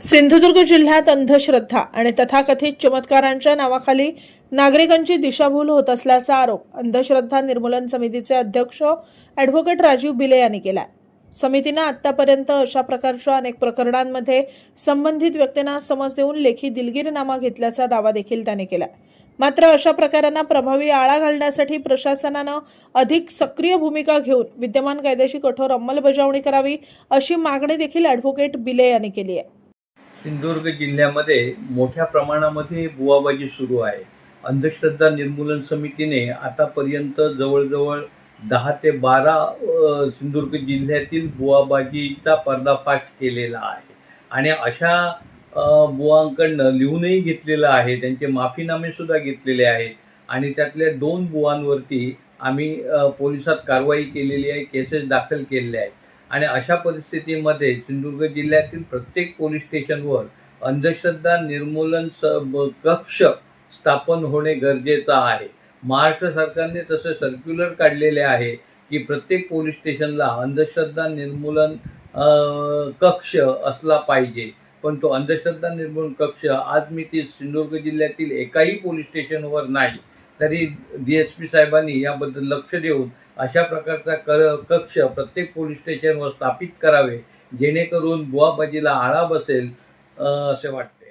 सिंधुदुर्ग जिल्ह्यात अंधश्रद्धा आणि तथाकथित चमत्कारांच्या नावाखाली नागरिकांची दिशाभूल होत असल्याचा आरोप अंधश्रद्धा निर्मूलन समितीचे अध्यक्ष ॲडव्होकेट राजीव बिले यांनी केला। समितीने आतापर्यंत अशा प्रकारच्या अनेक प्रकरणांमध्ये संबंधित व्यक्तींना समज देऊन लेखी दिलगीरनामा घेतल्याचा दावा देखील त्यांनी केला। मात्र अशा प्रकारांना प्रभावी आळा घालण्यासाठी प्रशासनाने अधिक सक्रिय भूमिका घेऊन विद्यमान कायद्याची कठोर अंमलबजावणी करावी अशी मागणी देखील ॲडव्होकेट बिले यांनी केली आहे। सिंधुदुर्ग जिल्ह्यामध्ये मोठ्या प्रमाणामध्ये बुवाबाजी सुरू आहे। अंधश्रद्धा निर्मूलन समितीने आतापर्यंत जवळजवळ 10 ते 12 सिंधुदुर्ग जिल्ह्यातील बुवाबाजीचा पर्दाफाश केलेला आहे आणि अशा बुवांकडनं लिहूनही घेतलेलं आहे, त्यांचे माफीनामे सुद्धा घेतलेले आहेत आणि त्यातल्या 2 बुवांवरती आम्ही पोलिसात कारवाई केलेली आहे, केसेस दाखल केलेले आहेत। आणि अशा परिस्थितीमध्ये सिंधुदुर्ग जिल्ह्यातील प्रत्येक पोलीस स्टेशनवर अंधश्रद्धा निर्मूलन कक्ष स्थापन होणे गरजेचं आहे। महाराष्ट्र सरकारने तसे सर्क्युलर काढलेले आहे की प्रत्येक पोलीस स्टेशनला अंधश्रद्धा निर्मूलन कक्ष असला पाहिजे, पण तो अंधश्रद्धा निर्मूलन कक्ष आज मी ती सिंधुदुर्ग जिल्ह्यातील एकाही पोलीस स्टेशनवर नाही। तरी DSP साहेबांनी याबद्दल लक्ष देऊन अशा प्रकारचा कक्ष प्रत्येक पोलीस स्टेशनवर स्थापित करावे, जेणेकरून बुवाबाजीला आळा बसेल असे वाटते।